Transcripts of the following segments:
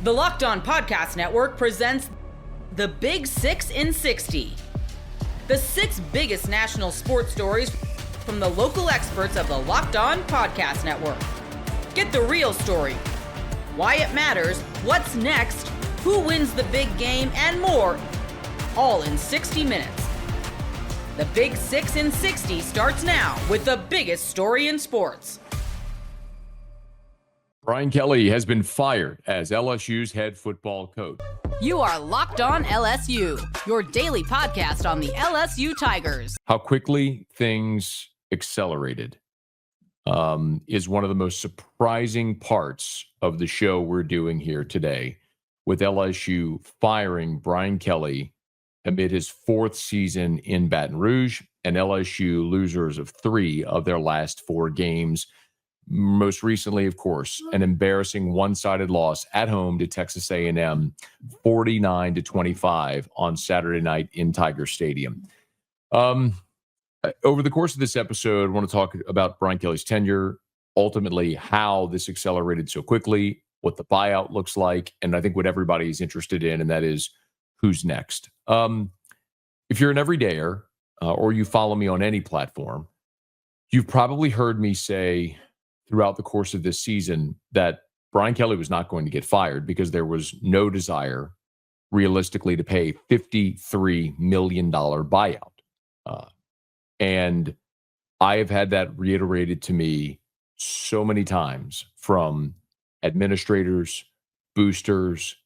The Locked On Podcast Network presents the Big 6 in 60. The 6 biggest national sports stories from the local experts of the Locked On Podcast Network. Get the real story, why it matters, what's next, who wins the big game, and more, all in 60 minutes. The Big 6 in 60 starts now with the biggest story in sports. Brian Kelly has been fired as LSU's head football coach. You are Locked On LSU, your daily podcast on the LSU Tigers. How quickly things accelerated is one of the most surprising parts of the show we're doing here today, with LSU firing Brian Kelly amid his 4th season in Baton Rouge, and LSU losers of 3 of their last 4 games. Most recently, of course, an embarrassing one-sided loss at home to Texas A&M, 49-25 on Saturday night in Tiger Stadium. Over the course of this episode, I want to talk about Brian Kelly's tenure, ultimately how this accelerated so quickly, what the buyout looks like, and I think what everybody is interested in, and that is who's next. If you're an everydayer or you follow me on any platform, you've probably heard me say throughout the course of this season that Brian Kelly was not going to get fired because there was no desire realistically to pay $53 million buyout. And I have had that reiterated to me so many times from administrators, boosters,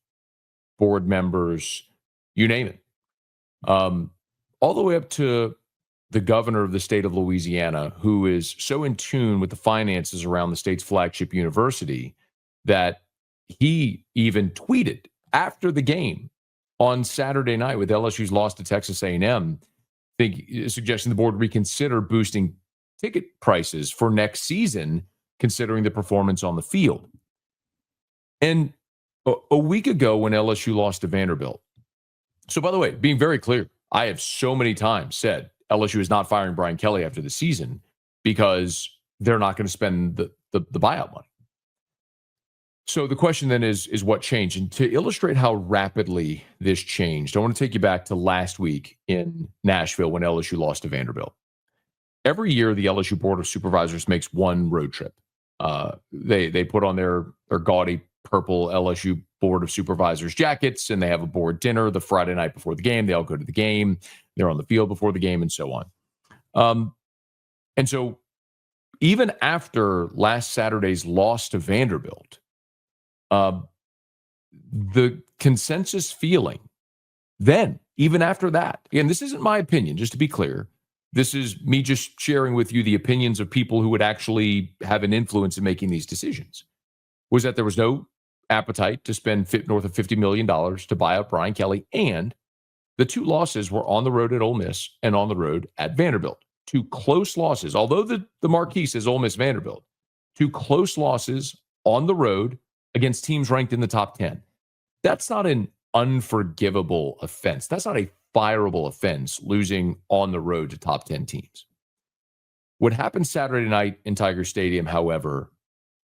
board members, you name it. All the way up to the governor of the state of Louisiana, who is so in tune with the finances around the state's flagship university that he even tweeted after the game on Saturday night with LSU's loss to Texas A&M, suggesting the board reconsider boosting ticket prices for next season, considering the performance on the field. And a week ago when LSU lost to Vanderbilt, so by the way, being very clear, I have so many times said LSU is not firing Brian Kelly after the season because they're not going to spend the buyout money. So the question then is what changed? And to illustrate how rapidly this changed, I want to take you back to last week in Nashville when LSU lost to Vanderbilt. Every year, the LSU Board of Supervisors makes one road trip. They put on their gaudy purple LSU Board of Supervisors jackets, and they have a board dinner the Friday night before the game. They all go to the game. They're on the field before the game and so on. And so even after last Saturday's loss to Vanderbilt, the consensus feeling then, even after that, again, this isn't my opinion, just to be clear. This is me just sharing with you the opinions of people who would actually have an influence in making these decisions, was that there was no appetite to spend north of $50 million to buy out Brian Kelly, and the 2 losses were on the road at Ole Miss and on the road at Vanderbilt. 2 close losses, although the marquee says Ole Miss Vanderbilt. 2 close losses on the road against teams ranked in the top 10. That's not an unforgivable offense. That's not a fireable offense, losing on the road to top 10 teams. What happened Saturday night in Tiger Stadium, however,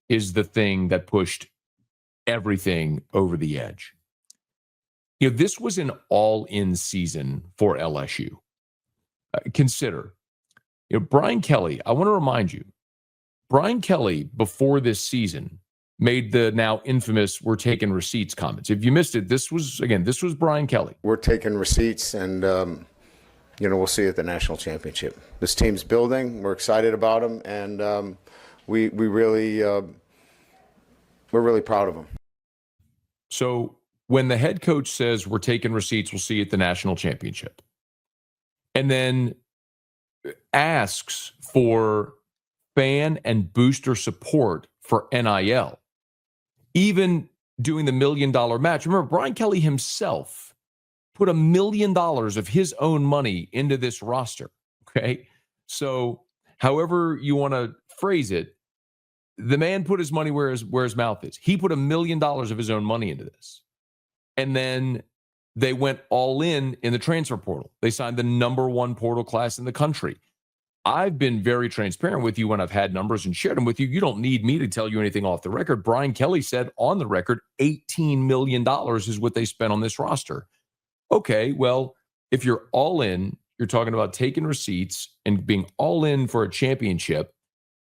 is the thing that pushed everything over the edge. You know, this was an all-in season for LSU. Consider, Brian Kelly, I want to remind you, Brian Kelly, before this season, made the now infamous "we're taking receipts" comments. If you missed it, this was Brian Kelly. We're taking receipts, and, we'll see you at the national championship. This team's building. We're excited about them, and we're really proud of them. So when the head coach says we're taking receipts, we'll see you at the national championship, and then asks for fan and booster support for NIL, even doing the $1 million match. Remember, Brian Kelly himself put $1 million of his own money into this roster. Okay. So however you want to phrase it, the man put his money where his mouth is. He put $1 million of his own money into this. And then they went all in the transfer portal. They signed the number 1 portal class in the country. I've been very transparent with you when I've had numbers and shared them with you. You don't need me to tell you anything off the record. Brian Kelly said on the record, $18 million is what they spent on this roster. Okay, well, if you're all in, you're talking about taking receipts and being all in for a championship,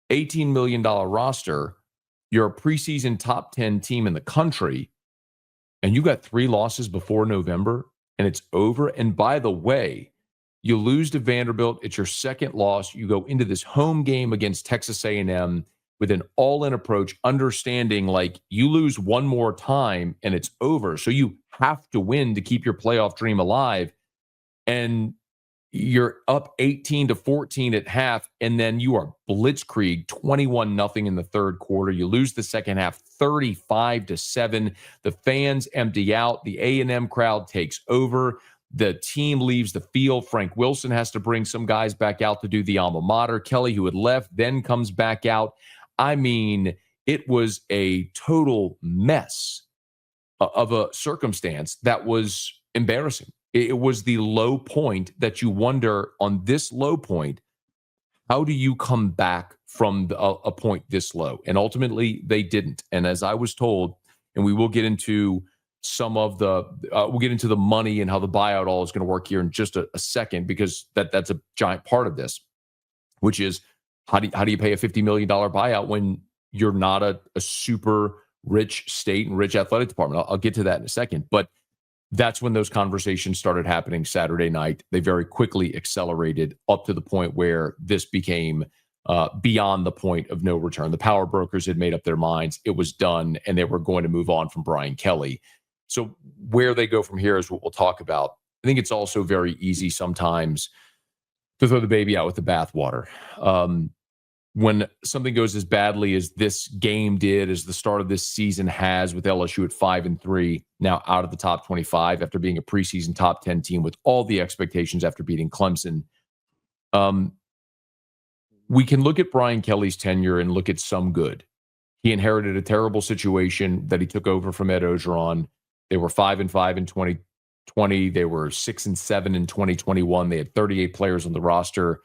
$18 million roster, you're a preseason top 10 team in the country, and you got 3 losses before November, and it's over. And by the way, you lose to Vanderbilt. It's your second loss. You go into this home game against Texas A&M with an all-in approach, understanding like you lose one more time and it's over. So you have to win to keep your playoff dream alive. And you're up 18-14 at half, and then you are blitzkrieg 21-0 in the third quarter. You lose the second half 35-7. The fans empty out. The A&M crowd takes over. The team leaves the field. Frank Wilson has to bring some guys back out to do the alma mater. Kelly, who had left, then comes back out. I mean, it was a total mess of a circumstance that was embarrassing. It was the low point that you wonder, on this low point, how do you come back from a point this low? And ultimately, they didn't. And as I was told, and we will get into some of the we'll get into the money and how the buyout all is going to work here in just a second, because that's a giant part of this, which is how do you pay a $50 million buyout when you're not a super rich state and rich athletic department? I'll get to that in a second. But that's when those conversations started happening Saturday night. They very quickly accelerated up to the point where this became beyond the point of no return. The power brokers had made up their minds. It was done, and they were going to move on from Brian Kelly. So where they go from here is what we'll talk about. I think it's also very easy sometimes to throw the baby out with the bathwater. When something goes as badly as this game did, as the start of this season has, with LSU at 5-3, now out of the top 25 after being a preseason top 10 team with all the expectations after beating Clemson. We can look at Brian Kelly's tenure and look at some good. He inherited a terrible situation that he took over from Ed Ogeron. They were 5-5 in 2020. They were 6-7 in 2021. They had 38 players on the roster.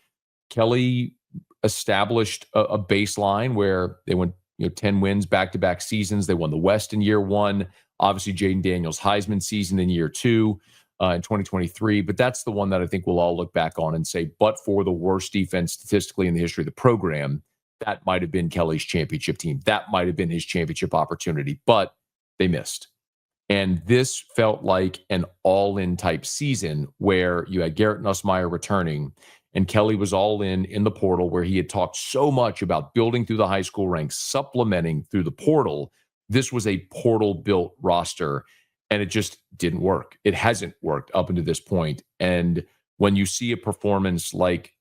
Kelly established a baseline where they went 10 wins back-to-back seasons. They won the West in year one. Obviously, Jaden Daniels' Heisman season in year two in 2023. But that's the one that I think we'll all look back on and say, but for the worst defense statistically in the history of the program, that might have been Kelly's championship team. That might have been his championship opportunity, but they missed. And this felt like an all-in type season where you had Garrett Nussmeier returning, and Kelly was all in the portal, where he had talked so much about building through the high school ranks, supplementing through the portal. This was a portal-built roster, and it just didn't work. It hasn't worked up until this point. And when you see a performance like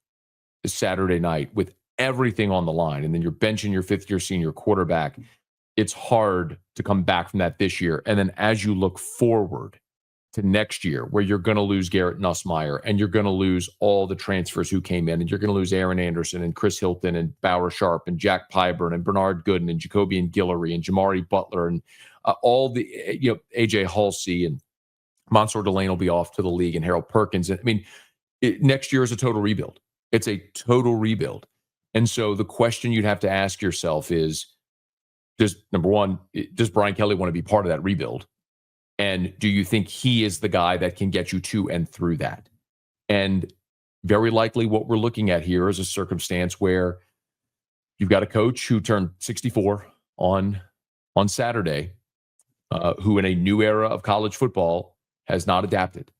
Saturday night with everything on the line, and then you're benching your fifth-year senior quarterback, it's hard to come back from that this year. And then as you look forward to next year, where you're going to lose Garrett Nussmeier, and you're going to lose all the transfers who came in, and you're going to lose Aaron Anderson and Chris Hilton and Bauer Sharp and Jack Pyburn and Bernard Gooden and Jacobian Guillory and Jamari Butler and all the AJ Halsey and Mansour Delane will be off to the league, and Harold Perkins. I mean, next year is a total rebuild. It's a total rebuild. And so the question you'd have to ask yourself is, number one, does Brian Kelly want to be part of that rebuild? And do you think he is the guy that can get you to and through that? And very likely what we're looking at here is a circumstance where you've got a coach who turned 64 on Saturday, who in a new era of college football has not adapted.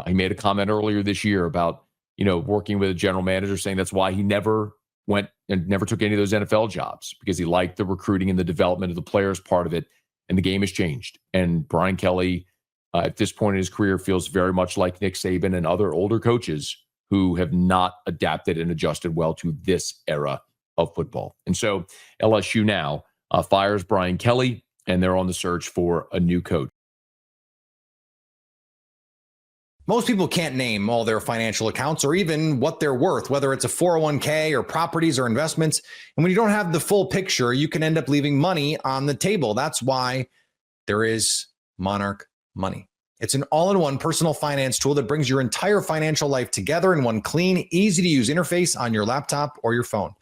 He made a comment earlier this year about, working with a general manager, saying that's why he never went and never took any of those NFL jobs, because he liked the recruiting and the development of the players part of it. And the game has changed. And Brian Kelly, at this point in his career, feels very much like Nick Saban and other older coaches who have not adapted and adjusted well to this era of football. And so LSU now fires Brian Kelly, and they're on the search for a new coach. Most people can't name all their financial accounts or even what they're worth, whether it's a 401k or properties or investments. And when you don't have the full picture, you can end up leaving money on the table. That's why there is Monarch Money. It's an all-in-one personal finance tool that brings your entire financial life together in one clean, easy-to-use interface on your laptop or your phone.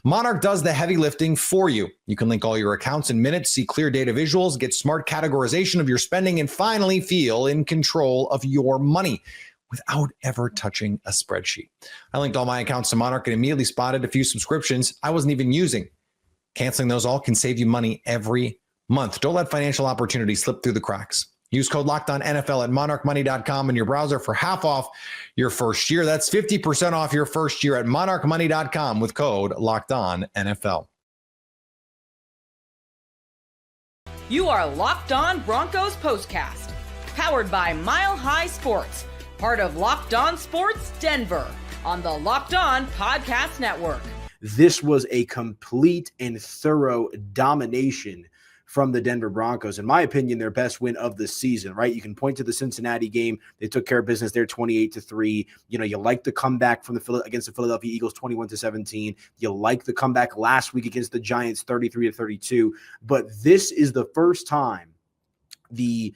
Monarch does the heavy lifting for you. You can link all your accounts in minutes, see clear data visuals, get smart categorization of your spending, and finally feel in control of your money without ever touching a spreadsheet. I linked all my accounts to Monarch and immediately spotted a few subscriptions I wasn't even using. Canceling those all can save you money every month. Don't let financial opportunities slip through the cracks. Use code LOCKEDONNFL at monarchmoney.com in your browser for half off your first year. That's 50% off your first year at monarchmoney.com with code LOCKEDONNFL. You are Locked On Broncos Postcast, powered by Mile High Sports, part of Locked On Sports Denver, on the Locked On Podcast Network. This was a complete and thorough domination from the Denver Broncos. In my opinion, their best win of the season, right? You can point to the Cincinnati game. They took care of business there 28-3. You know, you like the comeback from against the Philadelphia Eagles 21-17. You like the comeback last week against the Giants 33-32. But this is the first time the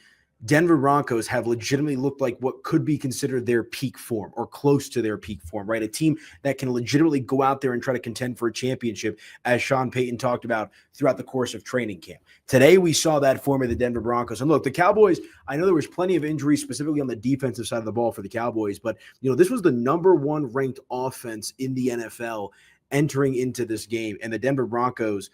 Denver Broncos have legitimately looked like what could be considered their peak form or close to their peak form, right? A team that can legitimately go out there and try to contend for a championship, as Sean Payton talked about throughout the course of training camp. Today, we saw that form of the Denver Broncos. And look, the Cowboys, I know there was plenty of injuries, specifically on the defensive side of the ball for the Cowboys, but, you know, this was the number one ranked offense in the NFL entering into this game. And the Denver Broncos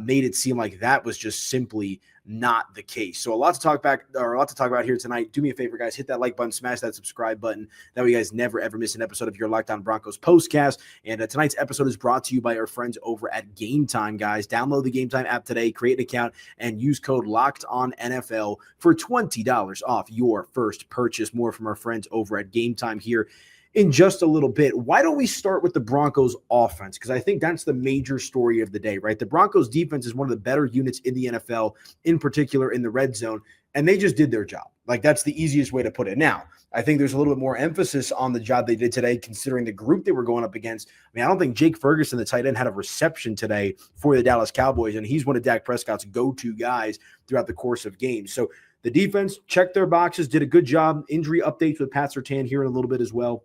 made it seem like that was just simply not the case. So a lot to talk about here tonight. Do me a favor, guys, hit that like button, smash that subscribe button. That way you guys never ever miss an episode of your Locked On Broncos postcast. And tonight's episode is brought to you by our friends over at Gametime, guys. Download the Gametime app today, create an account, and use code LOCKEDONNFL for $20 off your first purchase. More from our friends over at Gametime here in just a little bit. Why don't we start with the Broncos offense? Because I think that's the major story of the day, right? The Broncos defense is one of the better units in the NFL, in particular in the red zone, and they just did their job. Like, that's the easiest way to put it. Now, I think there's a little bit more emphasis on the job they did today, considering the group they were going up against. I mean, I don't think Jake Ferguson, the tight end, had a reception today for the Dallas Cowboys, and he's one of Dak Prescott's go-to guys throughout the course of games. So the defense checked their boxes, did a good job. Injury updates with Pat Surtain here in a little bit as well.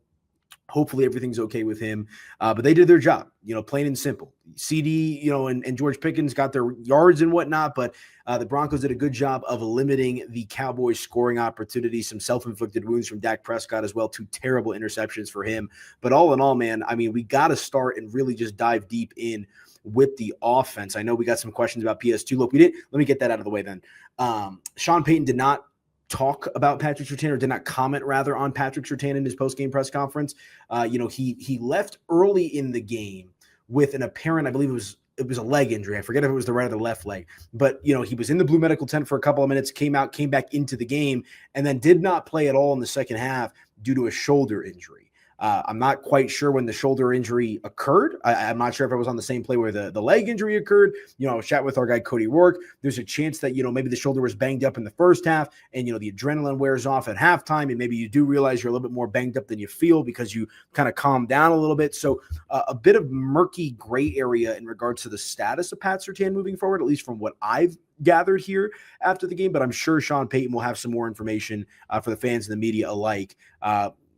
Hopefully everything's okay with him. But they did their job, you know, plain and simple. CD, you know, and George Pickens got their yards and whatnot, but the Broncos did a good job of limiting the Cowboys' scoring opportunities, some self-inflicted wounds from Dak Prescott as well, 2 terrible interceptions for him. But all in all, man, I mean, we got to start and really just dive deep in with the offense. I know we got some questions about PS2. Look, let me get that out of the way then. Sean Payton did not talk about Patrick Surtain, or did not comment rather on Patrick Surtain in his post-game press conference. You know, he left early in the game with an apparent, I believe it was a leg injury. I forget if it was the right or the left leg, but you know, he was in the blue medical tent for a couple of minutes, came back into the game, and then did not play at all in the second half due to a shoulder injury. I'm not quite sure when the shoulder injury occurred. I'm not sure if it was on the same play where the leg injury occurred. You know, I was chatting with our guy, Cody Rourke. There's a chance that, you know, maybe the shoulder was banged up in the first half and, you know, the adrenaline wears off at halftime, and maybe you do realize you're a little bit more banged up than you feel because you kind of calm down a little bit. So a bit of murky gray area in regards to the status of Pat Surtain moving forward, at least from what I've gathered here after the game. But I'm sure Sean Payton will have some more information for the fans and the media alike.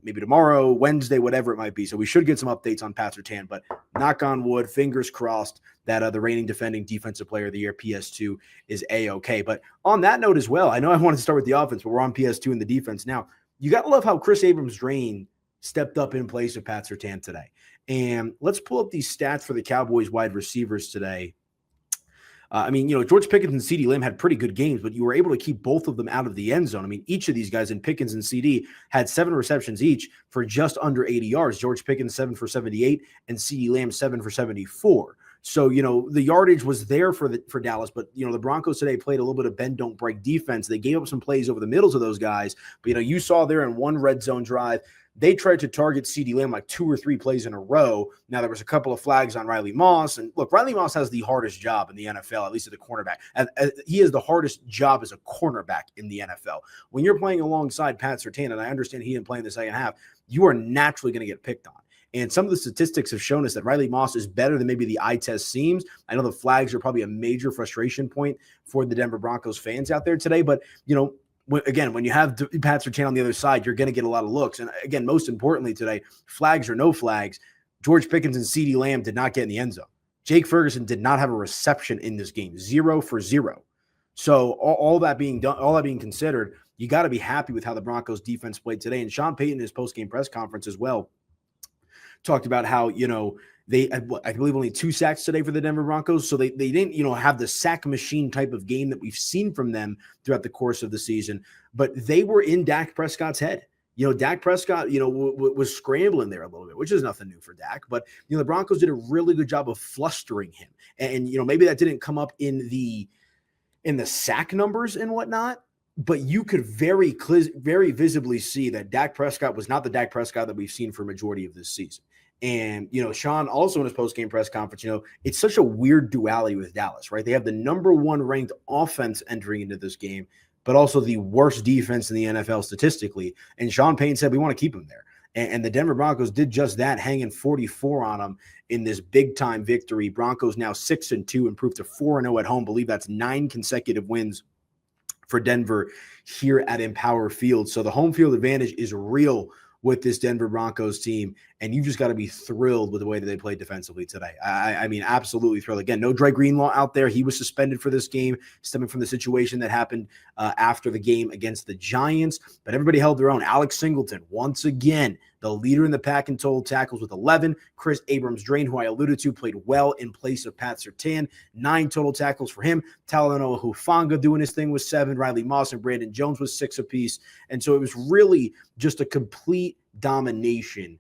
Maybe tomorrow, Wednesday, whatever it might be. So we should get some updates on Pat Surtain, but knock on wood, fingers crossed that the reigning defending defensive player of the year, PS2, is A-okay. But on that note as well, I know I wanted to start with the offense, but we're on PS2 and the defense now. You got to love how Chris Abrams-Drain stepped up in place of Pat Surtain today. And let's pull up these stats for the Cowboys wide receivers today. I mean, you know, George Pickens and CeeDee Lamb had pretty good games, but you were able to keep both of them out of the end zone. I mean, each of these guys, in Pickens and CD, had 7 receptions each for just under 80 yards. George Pickens 7 for 78 and CeeDee Lamb 7 for 74. So, you know, the yardage was there for Dallas, but, you know, the Broncos today played a little bit of bend, don't break defense. They gave up some plays over the middles of those guys, but, you know, you saw there in one red zone drive, they tried to target CeeDee Lamb like 2 or 3 plays in a row. Now, there was a couple of flags on Riley Moss. And look, Riley Moss has the hardest job in the NFL, at least at the cornerback. He has the hardest job as a cornerback in the NFL. When you're playing alongside Pat Surtain, and I understand he didn't play in the second half, you are naturally going to get picked on. And some of the statistics have shown us that Riley Moss is better than maybe the eye test seems. I know the flags are probably a major frustration point for the Denver Broncos fans out there today, but, you know, when you have Pat Surtain on the other side, you're going to get a lot of looks. And again, most importantly today, flags or no flags, George Pickens and CeeDee Lamb did not get in the end zone. Jake Ferguson did not have a reception in this game, 0 for 0. So all that being done, all that being considered, you got to be happy with how the Broncos defense played today. And Sean Payton in his post-game press conference as well talked about how, they had, I believe, only 2 sacks today for the Denver Broncos. So they didn't, have the sack machine type of game that we've seen from them throughout the course of the season. But they were in Dak Prescott's head. Dak Prescott, was scrambling there a little bit, which is nothing new for Dak. But, the Broncos did a really good job of flustering him. And maybe that didn't come up in the sack numbers and whatnot, but you could very visibly see that Dak Prescott was not the Dak Prescott that we've seen for a majority of this season. And, Sean also in his post-game press conference, it's such a weird duality with Dallas, right? They have the number 1 ranked offense entering into this game, but also the worst defense in the NFL statistically. And Sean Payton said, we want to keep him there. And the Denver Broncos did just that, hanging 44 on them in this big-time victory. Broncos now 6-2, improved to 4-0 at home. Believe that's 9 consecutive wins for Denver here at Empower Field. So the home field advantage is real with this Denver Broncos team, and you've just got to be thrilled with the way that they played defensively today. I mean, absolutely thrilled. Again, no Dre Greenlaw out there. He was suspended for this game, stemming from the situation that happened after the game against the Giants, but everybody held their own. Alex Singleton, once again, the leader in the pack in total tackles with 11. Chris Abrams-Drain, who I alluded to, played well in place of Pat Surtain, 9 total tackles for him. Talanoa Hufanga doing his thing with 7. Riley Moss and Brandon Jones with 6 apiece. And so it was really just a complete domination,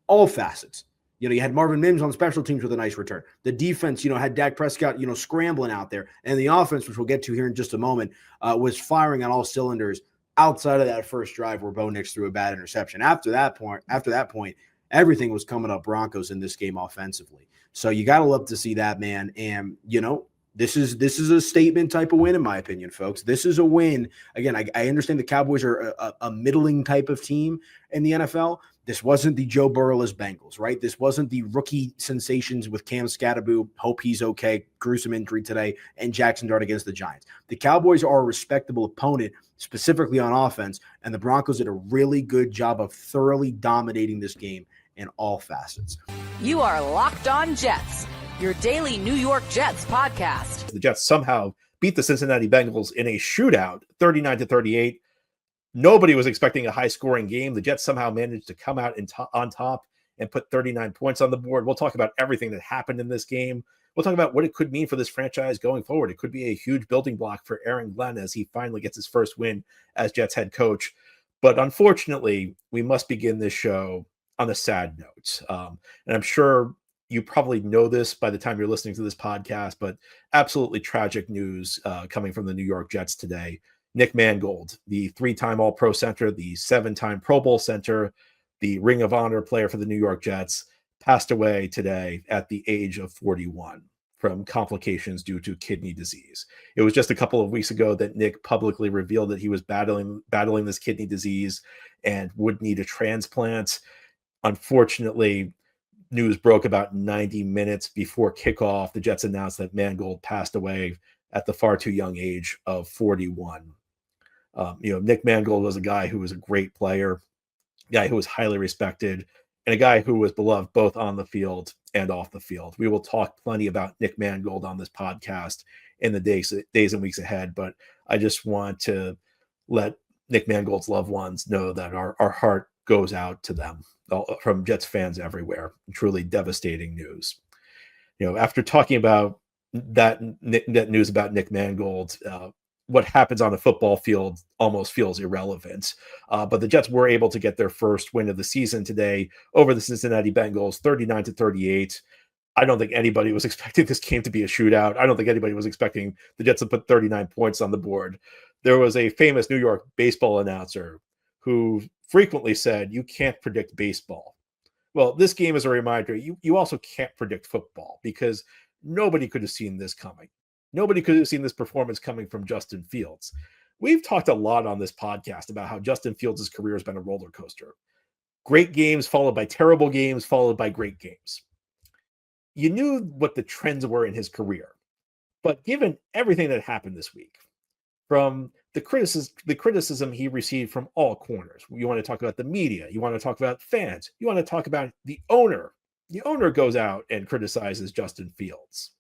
all facets. You had Marvin Mims on special teams with a nice return. The defense, had Dak Prescott, scrambling out there. And the offense, which we'll get to here in just a moment, was firing on all cylinders outside of that first drive where Bo Nix threw a bad interception. After that point, everything was coming up Broncos in this game offensively. So you got to love to see that, man. And, this is a statement type of win, in my opinion, folks. This is a win. Again, I understand the Cowboys are a middling type of team in the NFL. This wasn't the Joe Burrow-less Bengals, right? This wasn't the rookie sensations with Cam Scatterboo, hope he's okay, gruesome injury today, and Jackson Dart against the Giants. The Cowboys are a respectable opponent, specifically on offense, and the Broncos did a really good job of thoroughly dominating this game in all facets. You are Locked On Jets, your daily New York Jets podcast. The Jets somehow beat the Cincinnati Bengals in a shootout, 39-38. Nobody was expecting a high-scoring game. The Jets somehow managed to come out on top and put 39 points on the board. We'll talk about everything that happened in this game. We'll talk about what it could mean for this franchise going forward. It could be a huge building block for Aaron Glenn as he finally gets his first win as Jets head coach. But unfortunately, we must begin this show on a sad note. And I'm sure you probably know this by the time you're listening to this podcast, but absolutely tragic news coming from the New York Jets today. Nick Mangold, the 3-time All-Pro center, the 7-time Pro Bowl center, the Ring of Honor player for the New York Jets, passed away today at the age of 41 from complications due to kidney disease. It was just a couple of weeks ago that Nick publicly revealed that he was battling this kidney disease and would need a transplant. Unfortunately, news broke about 90 minutes before kickoff. The Jets announced that Mangold passed away at the far too young age of 41. Nick Mangold was a guy who was a great player, a guy who was highly respected, and a guy who was beloved both on the field and off the field. We will talk plenty about Nick Mangold on this podcast in the days and weeks ahead, but I just want to let Nick Mangold's loved ones know that our heart goes out to them from Jets fans everywhere. Truly devastating news. After talking about that news about Nick Mangold, what happens on the football field almost feels irrelevant. But the Jets were able to get their first win of the season today over the Cincinnati Bengals, 39-38. I don't think anybody was expecting this game to be a shootout. I don't think anybody was expecting the Jets to put 39 points on the board. There was a famous New York baseball announcer who frequently said, "You can't predict baseball." Well, this game is a reminder. You also can't predict football because nobody could have seen this coming. Nobody could have seen this performance coming from Justin Fields. We've talked a lot on this podcast about how Justin Fields' career has been a roller coaster. Great games followed by terrible games, followed by great games. You knew what the trends were in his career. But given everything that happened this week, from the criticism he received from all corners. You want to talk about the media, you want to talk about fans, you want to talk about the owner. The owner goes out and criticizes Justin Fields.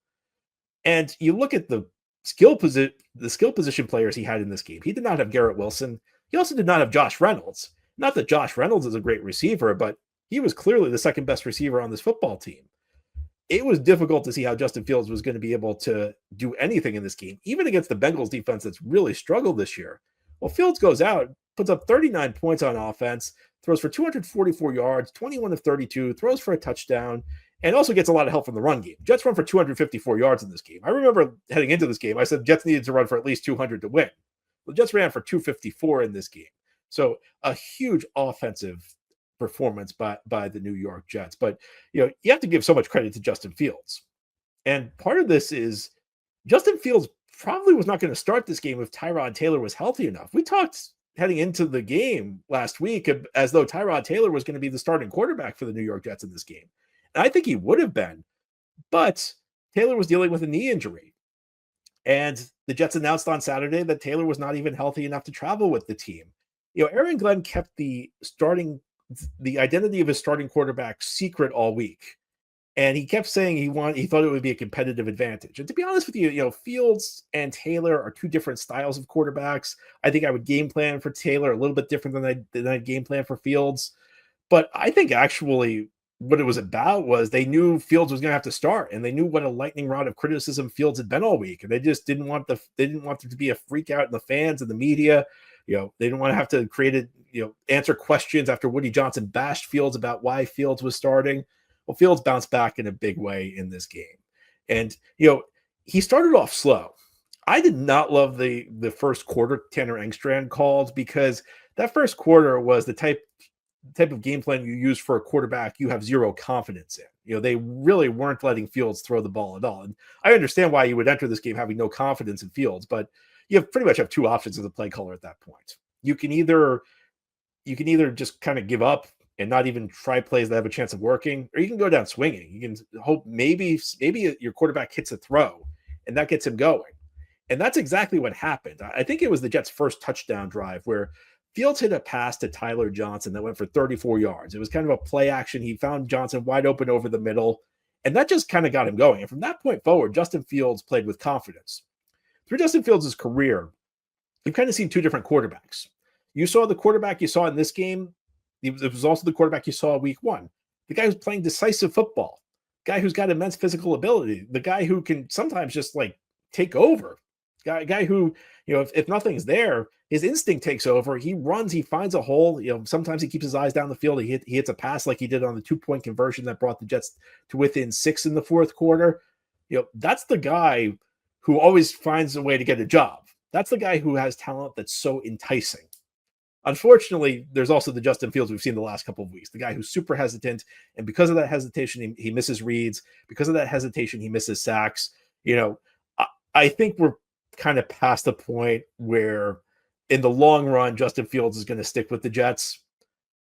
And you look at the skill position players he had in this game. He did not have Garrett Wilson. He also did not have Josh Reynolds. Not that Josh Reynolds is a great receiver, but he was clearly the second best receiver on this football team. It was difficult to see how Justin Fields was going to be able to do anything in this game, even against the Bengals defense that's really struggled this year. Well, Fields goes out, puts up 39 points on offense, throws for 244 yards, 21 of 32, throws for a touchdown, and also gets a lot of help from the run game. Jets run for 254 yards in this game. I remember heading into this game, I said Jets needed to run for at least 200 to win. The Jets ran for 254 in this game. So a huge offensive performance by the New York Jets. But you have to give so much credit to Justin Fields. And part of this is Justin Fields probably was not going to start this game if Tyrod Taylor was healthy enough. We talked heading into the game last week as though Tyrod Taylor was going to be the starting quarterback for the New York Jets in this game. And I think he would have been, but Taylor was dealing with a knee injury. And the Jets announced on Saturday that Taylor was not even healthy enough to travel with the team. Aaron Glenn kept the identity of his starting quarterback secret all week. And he kept saying he thought it would be a competitive advantage. And to be honest with you, Fields and Taylor are two different styles of quarterbacks. I think I would game plan for Taylor a little bit different than I'd game plan for Fields. But I think actually what it was about was they knew Fields was going to have to start, and they knew what a lightning rod of criticism Fields had been all week. And they just didn't want there to be a freak out in the fans and the media. They didn't want to have to answer questions after Woody Johnson bashed Fields about why Fields was starting. Well, Fields bounced back in a big way in this game. And, he started off slow. I did not love the first quarter Tanner Engstrand called, because that first quarter was the type of game plan you use for a quarterback you have zero confidence in. They really weren't letting Fields throw the ball at all. And I understand why you would enter this game having no confidence in Fields, but you pretty much have two options as a play caller at that point. You can either just kind of give up and not even try plays that have a chance of working, or you can go down swinging. You can hope maybe your quarterback hits a throw and that gets him going. And that's exactly what happened. I think it was the Jets' first touchdown drive where Fields hit a pass to Tyler Johnson that went for 34 yards. It was kind of a play action. He found Johnson wide open over the middle, and that just kind of got him going. And from that point forward, Justin Fields played with confidence. Through Justin Fields' career, you've kind of seen two different quarterbacks. You saw the quarterback you saw in this game. It was also the quarterback you saw week one. The guy who's playing decisive football, the guy who's got immense physical ability, the guy who can sometimes just take over, guy who, if nothing's there, his instinct takes over. He runs, he finds a hole. Sometimes he keeps his eyes down the field. He hits a pass like he did on the 2-point conversion that brought the Jets to within 6 in the fourth quarter. That's the guy who always finds a way to get a job. That's the guy who has talent that's so enticing. Unfortunately, there's also the Justin Fields we've seen the last couple of weeks, the guy who's super hesitant. And because of that hesitation, he misses reads. Because of that hesitation, he misses sacks. I think we're kind of past the point where in the long run, Justin Fields is going to stick with the Jets.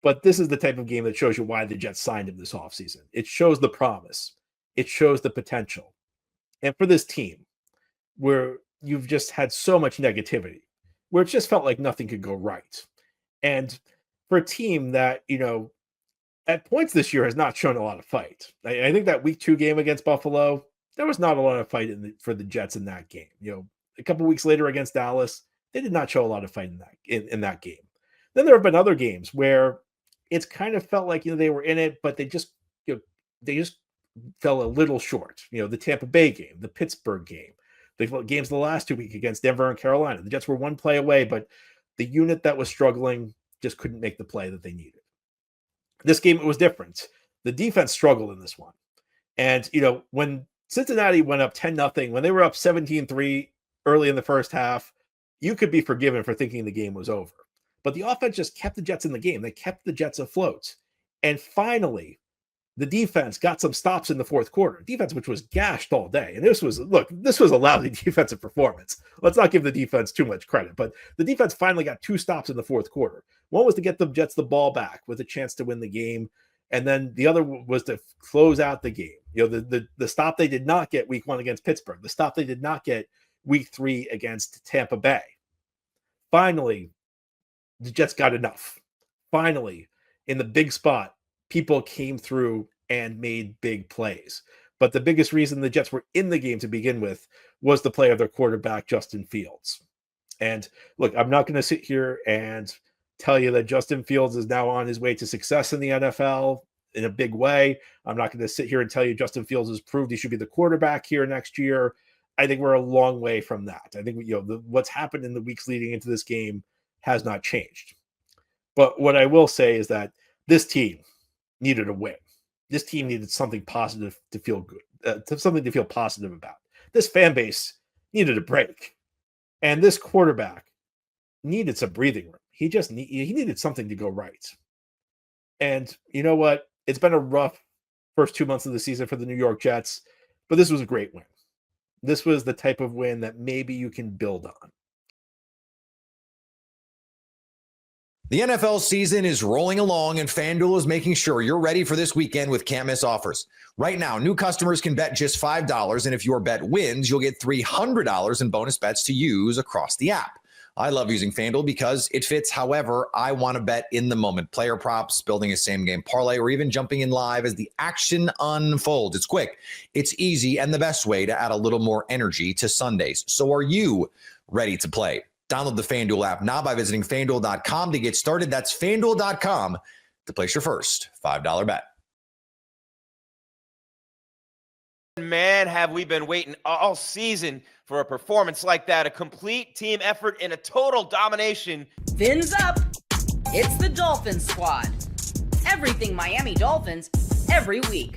But this is the type of game that shows you why the Jets signed him this offseason. It shows the promise. It shows the potential. And for this team, where you've just had so much negativity, where it just felt like nothing could go right. And for a team that, at points this year has not shown a lot of fight. I think that week 2 game against Buffalo, there was not a lot of fight for the Jets in that game. A couple weeks later against Dallas, they did not show a lot of fight in that game. Then there have been other games where it's kind of felt like, they were in it, but they just fell a little short. The Tampa Bay game, the Pittsburgh game, the games the last 2 weeks against Denver and Carolina. The Jets were one play away, but the unit that was struggling just couldn't make the play that they needed. This game, it was different. The defense struggled in this one. And, when Cincinnati went up 10-0, when they were up 17-3 early in the first half, you could be forgiven for thinking the game was over. But the offense just kept the Jets in the game. They kept the Jets afloat. And finally, the defense got some stops in the fourth quarter. Defense, which was gashed all day. And this was a lousy defensive performance. Let's not give the defense too much credit, but the defense finally got 2 stops in the fourth quarter. One was to get the Jets the ball back with a chance to win the game. And then the other was to close out the game. The stop they did not get week 1 against Pittsburgh, the stop they did not get week 3 against Tampa Bay. Finally, the Jets got enough. Finally, in the big spot, people came through and made big plays. But the biggest reason the Jets were in the game to begin with was the play of their quarterback, Justin Fields. And look, I'm not going to sit here and tell you that Justin Fields is now on his way to success in the NFL in a big way. I'm not going to sit here and tell you Justin Fields has proved he should be the quarterback here next year. I think we're a long way from that. I think what's happened in the weeks leading into this game has not changed. But what I will say is that this team needed a win. This team needed something positive to feel good, something to feel positive about. This fan base needed a break. And this quarterback needed some breathing room. He needed something to go right. And you know what? It's been a rough first 2 months of the season for the New York Jets, but this was a great win. This was the type of win that maybe you can build on. The NFL season is rolling along, and FanDuel is making sure you're ready for this weekend with can't-miss offers. Right now, new customers can bet just $5, and if your bet wins, you'll get $300 in bonus bets to use across the app. I love using FanDuel because it fits however I want to bet in the moment. Player props, building a same-game parlay, or even jumping in live as the action unfolds. It's quick, it's easy, and the best way to add a little more energy to Sundays. So are you ready to play? Download the FanDuel app now by visiting FanDuel.com to get started. That's FanDuel.com to place your first $5 bet. Man, have we been waiting all season for a performance like that, a complete team effort and a total domination. Fins up. It's the Dolphins squad. Everything Miami Dolphins every week.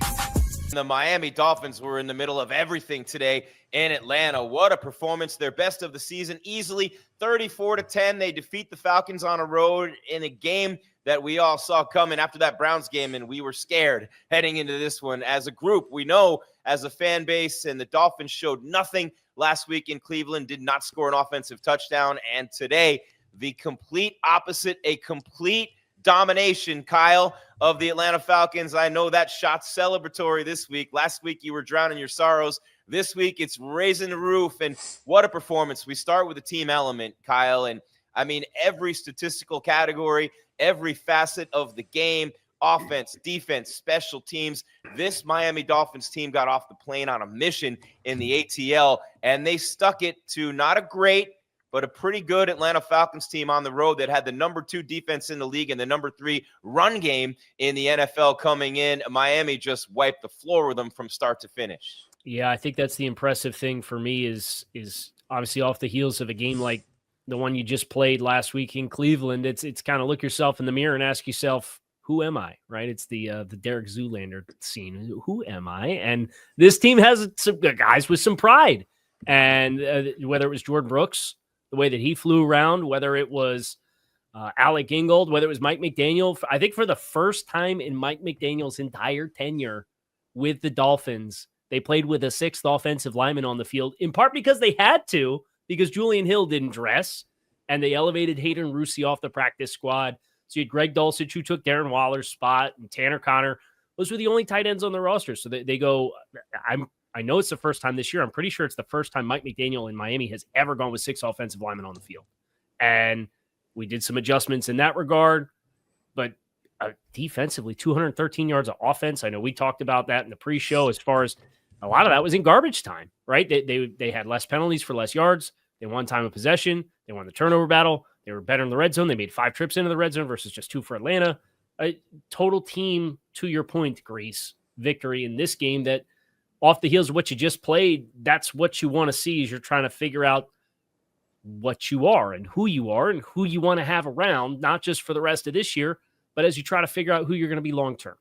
The Miami Dolphins were in the middle of everything today in Atlanta. What a performance. Their best of the season, easily 34-10. They defeat the Falcons on a road in a game that we all saw coming after that Browns game, and we were scared heading into this one. As a group, we know as a fan base, and the Dolphins showed nothing last week in Cleveland, did not score an offensive touchdown, and today, the complete opposite, a complete domination, Kyle, of the Atlanta Falcons. I know that shot's celebratory this week. Last week, you were drowning your sorrows. This week, it's raising the roof, and what a performance. We start with the team element, Kyle, and I mean, every statistical category, every facet of the game, offense, defense, special teams. This Miami Dolphins team got off the plane on a mission in the ATL, and they stuck it to not a great, but a pretty good Atlanta Falcons team on the road that had the number 2 defense in the league and the number 3 run game in the NFL coming in. Miami just wiped the floor with them from start to finish. Yeah, I think that's the impressive thing for me is obviously off the heels of a game like the one you just played last week in Cleveland. It's kind of look yourself in the mirror and ask yourself, who am I? Right? It's the Derek Zoolander scene. Who am I? And this team has some guys with some pride. And whether it was Jordan Brooks, the way that he flew around, whether it was Alec Ingold, whether it was Mike McDaniel, I think for the first time in Mike McDaniel's entire tenure with the Dolphins, they played with a 6th offensive lineman on the field, in part because they had to, because Julian Hill didn't dress, and they elevated Hayden Rusi off the practice squad. So you had Greg Dulcich, who took Darren Waller's spot, and Tanner Connor. Those were the only tight ends on the roster. So they go, I know it's the first time this year. I'm pretty sure it's the first time Mike McDaniel in Miami has ever gone with 6 offensive linemen on the field. And we did some adjustments in that regard, but defensively, 213 yards of offense. I know we talked about that in the pre-show as far as a lot of that was in garbage time, right? They had less penalties for less yards. They won time of possession. They won the turnover battle. They were better in the red zone. They made 5 trips into the red zone versus just 2 for Atlanta. A total team, to your point, Grease, victory in this game that off the heels of what you just played, that's what you want to see as you're trying to figure out what you are and who you want to have around, not just for the rest of this year, but as you try to figure out who you're going to be long-term.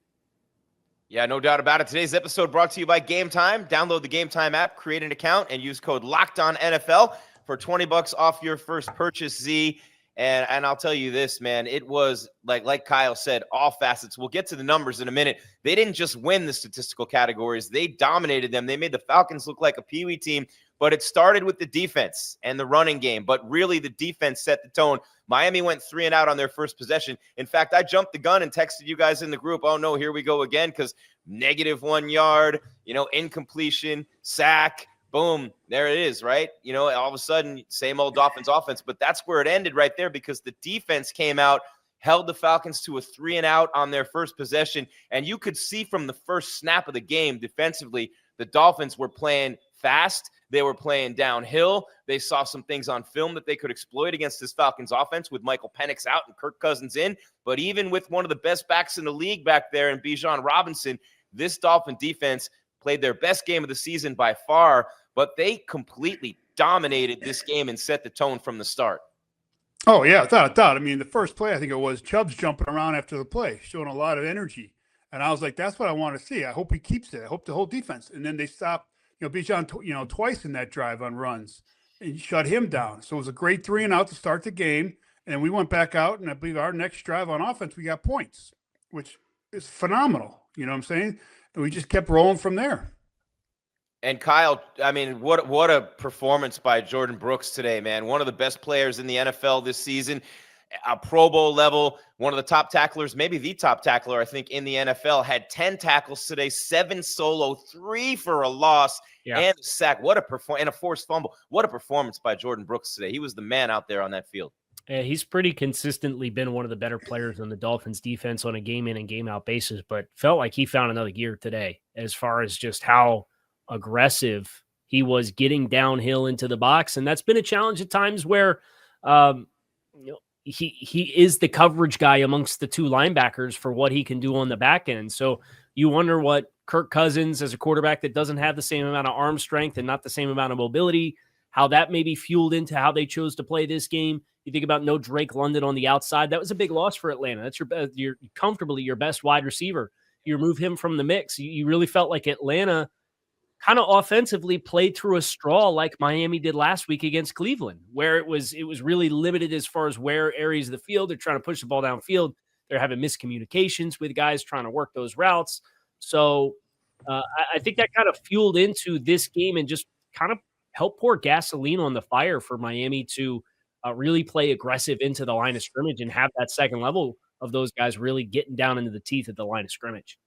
Yeah, no doubt about it. Today's episode brought to you by Gametime. Download the Gametime app, create an account, and use code LOCKEDONNFL for $20 off your first purchase, Z. And I'll tell you this, man, it was like Kyle said, all facets. We'll get to the numbers in a minute. They didn't just win the statistical categories. They dominated them. They made the Falcons look like a peewee team, but it started with the defense and the running game. But really the defense set the tone. Miami went 3 and out on their first possession. In fact, I jumped the gun and texted you guys in the group, oh no, here we go again, because -1 yard, incompletion, sack, boom, there it is, right? You know, all of a sudden, same old Dolphins offense, but that's where it ended right there because the defense came out, held the Falcons to a 3-and-out on their first possession, and you could see from the first snap of the game defensively, the Dolphins were playing fast. They were playing downhill. They saw some things on film that they could exploit against this Falcons offense with Michael Penix out and Kirk Cousins in. But even with one of the best backs in the league back there in Bijan Robinson, this Dolphin defense played their best game of the season by far, but they completely dominated this game and set the tone from the start. Oh, yeah, without a doubt. I mean, the first play, I think it was Chubb's jumping around after the play, showing a lot of energy. And I was like, that's what I want to see. I hope he keeps it. I hope the whole defense. And then they stopped, Bijan, twice in that drive on runs and shut him down. So it was a great 3-and-out to start the game. And we went back out, and I believe our next drive on offense, we got points, which is phenomenal. You know what I'm saying? And we just kept rolling from there. And Kyle, I mean, what a performance by Jordan Brooks today, man. One of the best players in the NFL this season, a Pro Bowl level, one of the top tacklers, maybe the top tackler, I think, in the NFL, had 10 tackles today, 7 solo, 3 for a loss, and a sack. And a forced fumble. What a performance by Jordan Brooks today. He was the man out there on that field. Yeah, he's pretty consistently been one of the better players on the Dolphins defense on a game in and game out basis, but felt like he found another gear today as far as just how aggressive he was getting downhill into the box. And that's been a challenge at times where he is the coverage guy amongst the two linebackers for what he can do on the back end. So you wonder what Kirk Cousins, as a quarterback that doesn't have the same amount of arm strength and not the same amount of mobility, how that maybe fueled into how they chose to play this game. You think about no Drake London on the outside. That was a big loss for Atlanta. That's you're comfortably your best wide receiver. You remove him from the mix. You really felt like Atlanta kind of offensively played through a straw like Miami did last week against Cleveland, where it was really limited as far as where areas of the field they're trying to push the ball downfield. They're having miscommunications with guys trying to work those routes. So I think that kind of fueled into this game and just kind of helped pour gasoline on the fire for Miami to really play aggressive into the line of scrimmage and have that second level of those guys really getting down into the teeth of the line of scrimmage.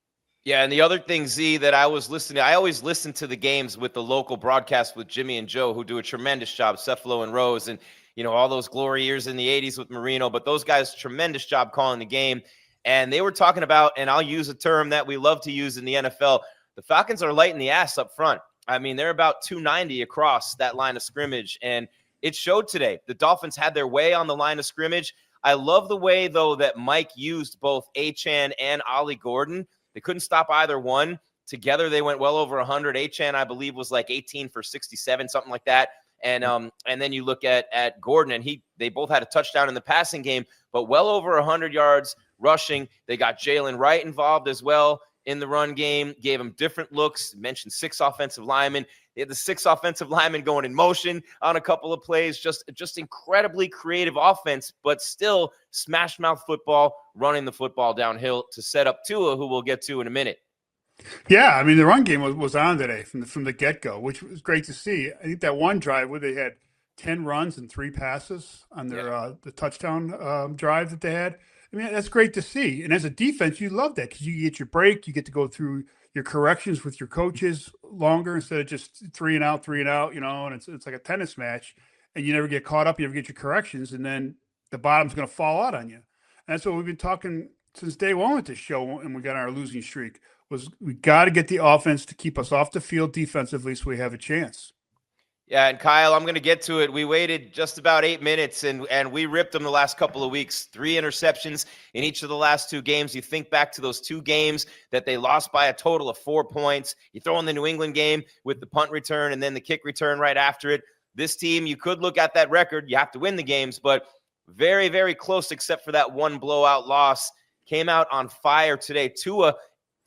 Yeah, and the other thing, Z, that I was listening to, I always listen to the games with the local broadcast with Jimmy and Joe, who do a tremendous job, Cephalo and Rose, and, all those glory years in the 80s with Marino. But those guys, tremendous job calling the game. And they were talking about, and I'll use a term that we love to use in the NFL, the Falcons are lighting the ass up front. I mean, they're about 290 across that line of scrimmage, and it showed today. The Dolphins had their way on the line of scrimmage. I love the way, though, that Mike used both Achane and Ollie Gordon. They couldn't stop either one. Together, they went well over 100. Achane, I believe, was like 18 for 67, something like that. And then you look at Gordon, and they both had a touchdown in the passing game, but well over 100 yards rushing. They got Jalen Wright involved as well in the run game, gave him different looks, mentioned 6 offensive linemen. They had the 6 offensive linemen going in motion on a couple of plays, just incredibly creative offense, but still smash mouth football, running the football downhill to set up Tua, who we'll get to in a minute. Yeah, I mean, the run game was on today from the get-go, which was great to see. I think that one drive where they had 10 runs and 3 passes on their the touchdown drive that they had. I mean, that's great to see. And as a defense, you love that because you get your break. You get to go through your corrections with your coaches longer instead of just 3-and-out, and it's like a tennis match. And you never get caught up. You never get your corrections. And then the bottom's going to fall out on you. And that's what we've been talking since day one with this show, and we got our losing streak, was we got to get the offense to keep us off the field defensively so we have a chance. Yeah, and Kyle, I'm going to get to it. We waited just about 8 minutes, and we ripped them the last couple of weeks. 3 interceptions in each of the last 2 games. You think back to those 2 games that they lost by a total of 4 points. You throw in the New England game with the punt return and then the kick return right after it. This team, you could look at that record. You have to win the games, but very, very close except for that one blowout loss. Came out on fire today. Tua,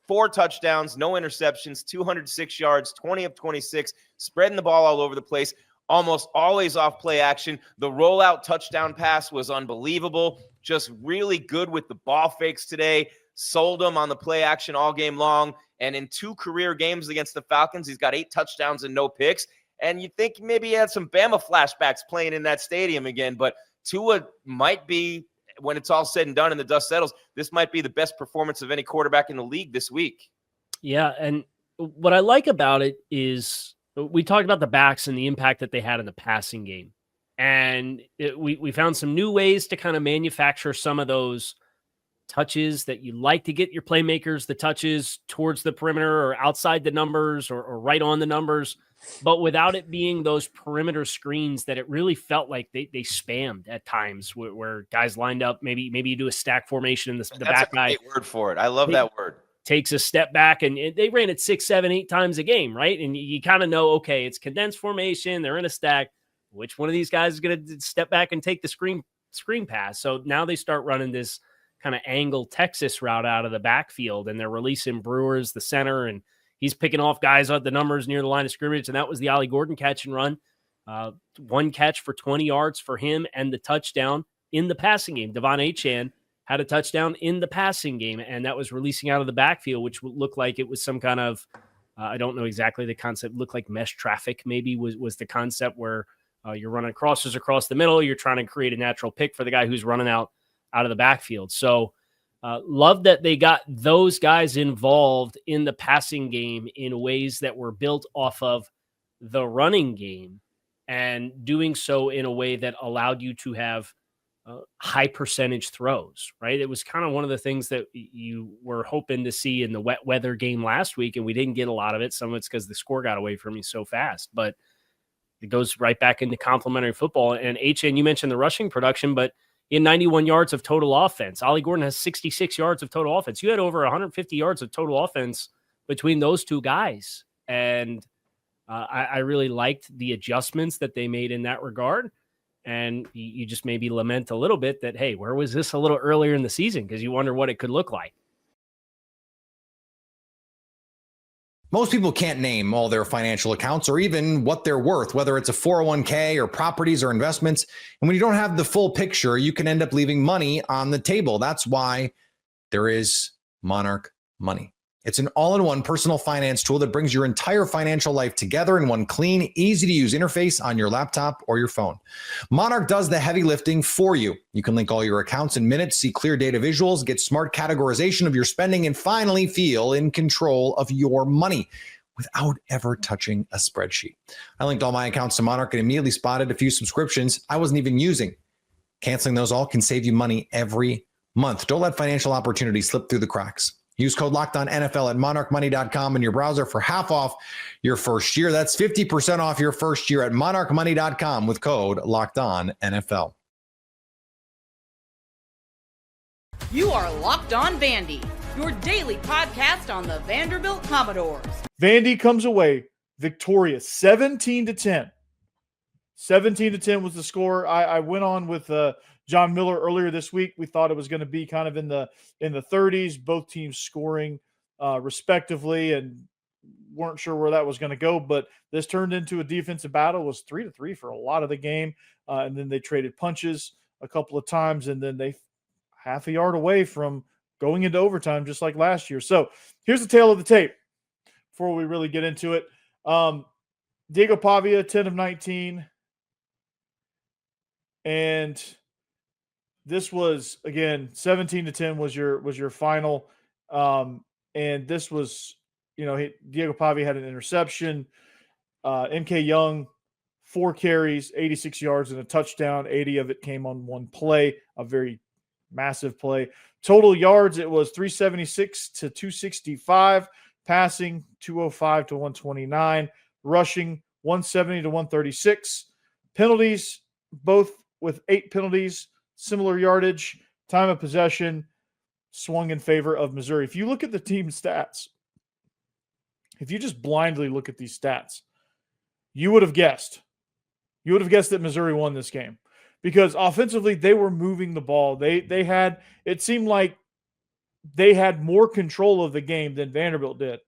4 touchdowns, no interceptions, 206 yards, 20 of 26, spreading the ball all over the place, almost always off play action. The rollout touchdown pass was unbelievable. Just really good with the ball fakes today. Sold them on the play action all game long. And in 2 career games against the Falcons, he's got 8 touchdowns and no picks. And you think maybe he had some Bama flashbacks playing in that stadium again, but Tua might be, when it's all said and done and the dust settles, this might be the best performance of any quarterback in the league this week. Yeah, and what I like about it is we talked about the backs and the impact that they had in the passing game. And we found some new ways to kind of manufacture some of those touches that you like to get your playmakers, the touches towards the perimeter or outside the numbers or right on the numbers, but without it being those perimeter screens that it really felt like they spammed at times where guys lined up. Maybe you do a stack formation and the back guy. That's a great word for it. I love that word. Takes a step back, and they ran it 6, 7, 8 times a game, right? And you kind of know, okay, it's condensed formation. They're in a stack. Which one of these guys is going to step back and take the screen pass? So now they start running this kind of angle Texas route out of the backfield, and they're releasing Brewers, the center, and he's picking off guys at the numbers near the line of scrimmage. And that was the Ollie Gordon catch and run. 1 catch for 20 yards for him and the touchdown in the passing game. Devon Achane had a touchdown in the passing game, and that was releasing out of the backfield, which looked like it was some kind of, I don't know exactly the concept, looked like mesh traffic maybe was the concept where you're running crosses across the middle. You're trying to create a natural pick for the guy who's running out of the backfield. So love that they got those guys involved in the passing game in ways that were built off of the running game and doing so in a way that allowed you to have high percentage throws, right? It was kind of one of the things that you were hoping to see in the wet weather game last week, and we didn't get a lot of it. Some of it's because the score got away from you so fast, but it goes right back into complementary football. And Achane, you mentioned the rushing production, but in 91 yards of total offense, Ollie Gordon has 66 yards of total offense. You had over 150 yards of total offense between those two guys. And I really liked the adjustments that they made in that regard. And you just maybe lament a little bit that, hey, where was this a little earlier in the season? Because you wonder what it could look like. Most people can't name all their financial accounts or even what they're worth, whether it's a 401k or properties or investments. And when you don't have the full picture, you can end up leaving money on the table. That's why there is Monarch Money. It's an all-in-one personal finance tool that brings your entire financial life together in one clean, easy-to-use interface on your laptop or your phone. Monarch does the heavy lifting for you. You can link all your accounts in minutes, see clear data visuals, get smart categorization of your spending, and finally feel in control of your money without ever touching a spreadsheet. I linked all my accounts to Monarch and immediately spotted a few subscriptions I wasn't even using. Canceling those all can save you money every month. Don't let financial opportunities slip through the cracks. Use code LOCKEDONNFL at monarchmoney.com in your browser for half off your first year. That's 50% off your first year at monarchmoney.com with code LOCKEDONNFL. You are Locked On Vandy, your daily podcast on the Vanderbilt Commodores. Vandy comes away victorious, 17-10. 17-10 was the score. I went on with John Miller earlier this week. We thought it was going to be kind of in the 30s, both teams scoring respectively, and weren't sure where that was going to go. But this turned into a defensive battle. It was 3-3 for a lot of the game, and then they traded punches a couple of times, and then they half a yard away from going into overtime, just like last year. So here's the tale of the tape before we really get into it. Diego Pavia, 10 of 19, and this was, again, 17-10 was your final. And this was, Diego Pavia had an interception. MK Young, 4 carries, 86 yards and a touchdown. 80 of it came on one play, a very massive play. Total yards, it was 376 to 265. Passing, 205 to 129. Rushing, 170 to 136. Penalties, both with 8 penalties. Similar yardage, time of possession, swung in favor of Missouri. If you look at the team stats, if you just blindly look at these stats, you would have guessed. You would have guessed that Missouri won this game because offensively they were moving the ball. They had, it seemed like they had more control of the game than Vanderbilt did.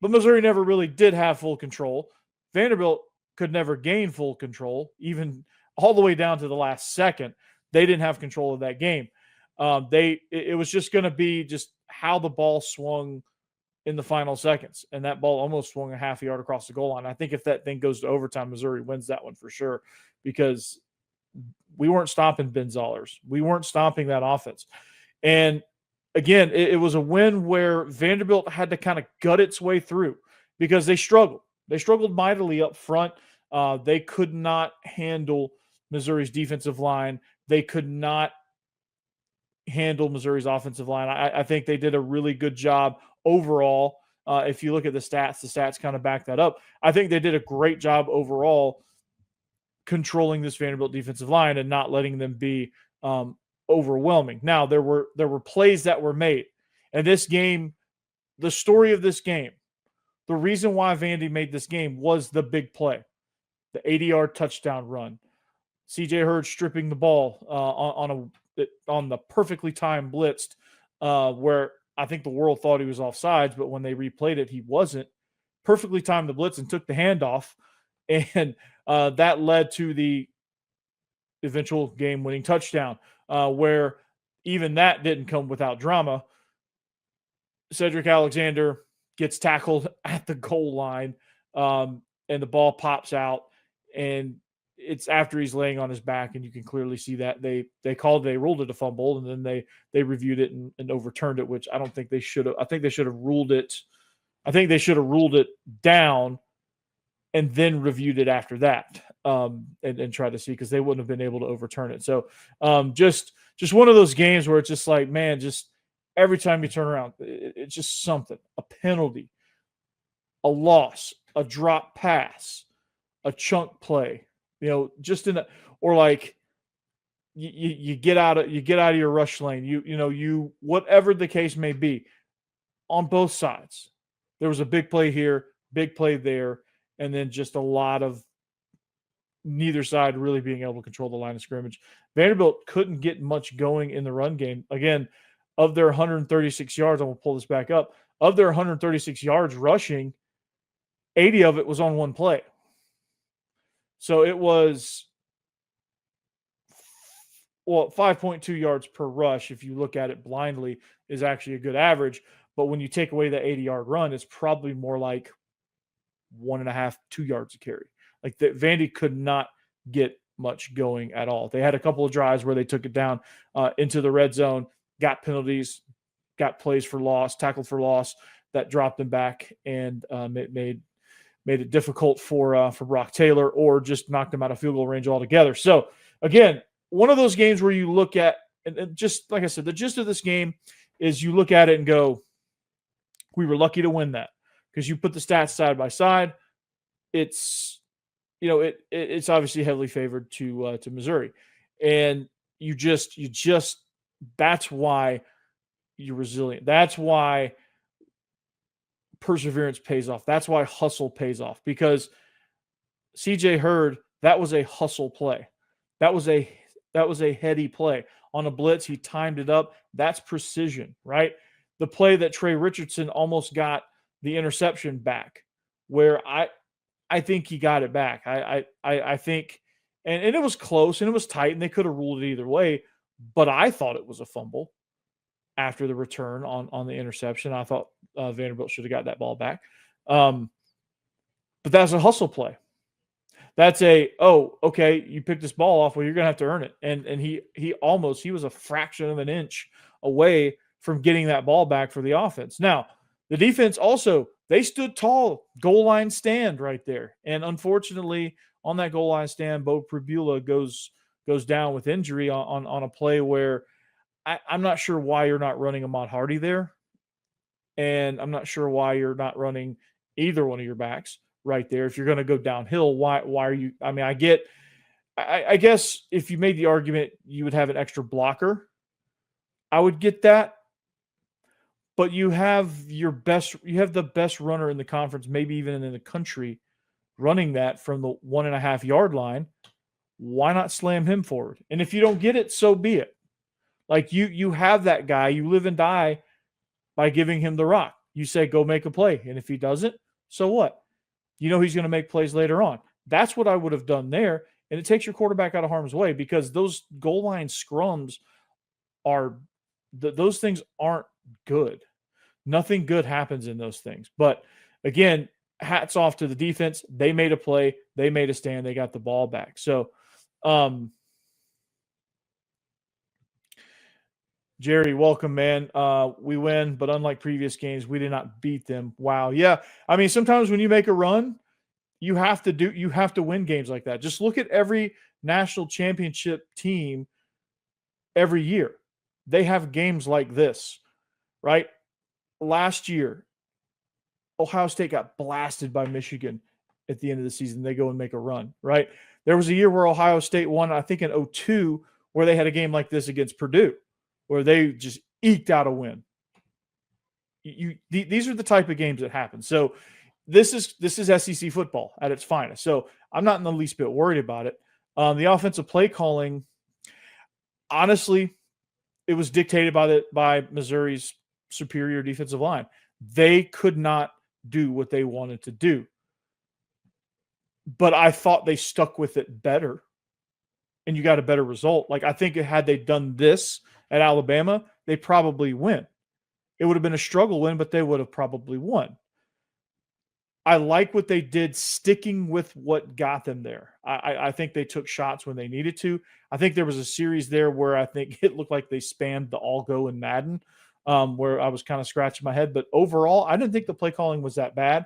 But Missouri never really did have full control. Vanderbilt could never gain full control, even all the way down to the last second. They didn't have control of that game. It was just going to be just how the ball swung in the final seconds. And that ball almost swung a half yard across the goal line. I think if that thing goes to overtime, Missouri wins that one for sure, because we weren't stopping Ben Zollers. We weren't stopping that offense. And again, it was a win where Vanderbilt had to kind of gut its way through because they struggled. They struggled mightily up front. They could not handle Missouri's defensive line. They could not handle Missouri's offensive line. I think they did a really good job overall. If you look at the stats kind of back that up. I think they did a great job overall controlling this Vanderbilt defensive line and not letting them be overwhelming. Now, there were plays that were made. And this game, the story of this game, the reason why Vandy made this game was the big play, the 80-yard touchdown run. C.J. Hurd stripping the ball on the perfectly timed blitzed, where I think the world thought he was offsides, but when they replayed it, he wasn't. Perfectly timed the blitz and took the handoff, and that led to the eventual game-winning touchdown, where even that didn't come without drama. Cedric Alexander gets tackled at the goal line, and the ball pops out, and it's after he's laying on his back, and you can clearly see that they ruled it a fumble, and then they reviewed it and overturned it, which I don't think they should have. I think they should have ruled it. I think they should have ruled it down and then reviewed it after that, and tried to see, because they wouldn't have been able to overturn it. So just one of those games where it's just like, man, just every time you turn around, it's just something, a penalty, a loss, a drop pass, a chunk play, just in that, or like you get out of your rush lane, you whatever the case may be, on both sides. There was a big play here, big play there, and then just a lot of neither side really being able to control the line of scrimmage. Vanderbilt couldn't get much going in the run game. Again, of their 136 yards, I'm going to pull this back up. Of their 136 yards rushing, 80 of it was on one play. So it was, 5.2 yards per rush, if you look at it blindly, is actually a good average. But when you take away that 80-yard run, it's probably more like 1.5, 2 yards a carry. Like Vandy could not get much going at all. They had a couple of drives where they took it down into the red zone, got penalties, got plays for loss, tackled for loss that dropped them back, and made it difficult for Brock Taylor, or just knocked them out of field goal range altogether. So again, one of those games where you look at, and just like I said, the gist of this game is you look at it and go, we were lucky to win that, because you put the stats side by side. It's, it's obviously heavily favored to Missouri, and you just that's why you're resilient. That's why perseverance pays off. That's why hustle pays off, because CJ Hurd, that was a hustle play. That was a heady play. On a blitz, he timed it up. That's precision, right? The play that Trey Richardson almost got the interception back, where I think he got it back. I think, and it was close and it was tight, and they could have ruled it either way, but I thought it was a fumble after the return on the interception. I thought Vanderbilt should have got that ball back. But that's a hustle play. That's okay, you picked this ball off. Well, you're going to have to earn it. And he was a fraction of an inch away from getting that ball back for the offense. Now, the defense also, they stood tall, goal line stand right there. And unfortunately, on that goal line stand, Bo Pribula goes down with injury on a play where I'm not sure why you're not running Ahmad Hardy there. And I'm not sure why you're not running either one of your backs right there. If you're going to go downhill, why are you? I mean, I guess if you made the argument you would have an extra blocker, I would get that. But you have the best runner in the conference, maybe even in the country, running that from the 1.5 yard line. Why not slam him forward? And if you don't get it, so be it. Like you have that guy, you live and die by giving him the rock. You say, go make a play. And if he doesn't, so what? He's going to make plays later on. That's what I would have done there. And it takes your quarterback out of harm's way, because those goal line scrums those things aren't good. Nothing good happens in those things. But again, hats off to the defense. They made a play. They made a stand. They got the ball back. So, Jerry, welcome, man. We win, but unlike previous games, we did not beat them. Wow. Yeah. I mean, sometimes when you make a run, you have to win games like that. Just look at every national championship team every year. They have games like this, right? Last year, Ohio State got blasted by Michigan at the end of the season. They go and make a run, right? There was a year where Ohio State won, I think in 2002, where they had a game like this against Purdue, where they just eked out a win. These are the type of games that happen. So this is SEC football at its finest. So I'm not in the least bit worried about it. The offensive play calling, honestly, it was dictated by Missouri's superior defensive line. They could not do what they wanted to do. But I thought they stuck with it better, and you got a better result. Like, I think had they done this at Alabama, they probably win. It would have been a struggle win, but they would have probably won. I like what they did sticking with what got them there. I think they took shots when they needed to. I think there was a series there where I think it looked like they spammed the all go in Madden, where I was kind of scratching my head. But overall, I didn't think the play calling was that bad.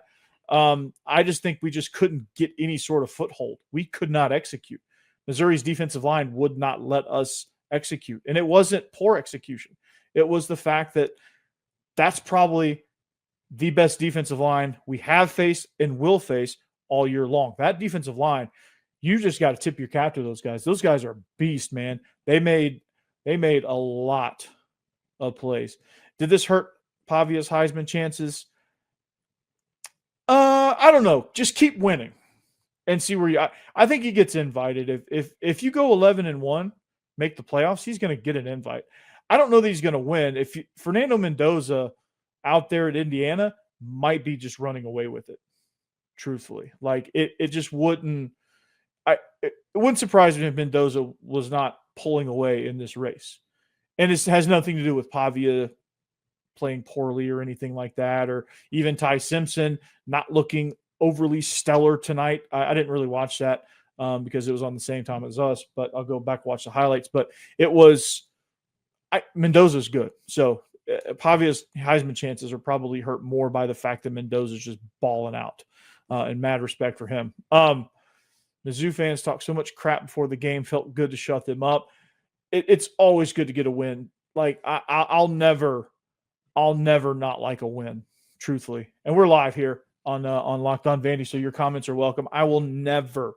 I just think we just couldn't get any sort of foothold. We could not execute. Missouri's defensive line would not let us execute. And it wasn't poor execution. It was the fact that that's probably the best defensive line we have faced and will face all year long. That defensive line, you just got to tip your cap to those guys. Those guys are beast, man. They made a lot of plays. Did this hurt Pavia's Heisman chances? I don't know. Just keep winning and see where you. I think he gets invited. If you go 11-1, make the playoffs, he's going to get an invite. I don't know that he's going to win. Fernando Mendoza out there at Indiana might be just running away with it. Truthfully, like it just wouldn't. It wouldn't surprise me if Mendoza was not pulling away in this race, and it has nothing to do with Pavia playing poorly or anything like that, or even Ty Simpson not looking overly stellar tonight. I didn't really watch that because it was on the same time as us, but I'll go back and watch the highlights. But it was Mendoza's good. So Pavia's Heisman chances are probably hurt more by the fact that Mendoza's just balling out, and mad respect for him. Mizzou fans talk so much crap before the game, felt good to shut them up. It's always good to get a win. Like I'll never not like a win, truthfully. And we're live here on Locked On Vandy, so your comments are welcome. I will never,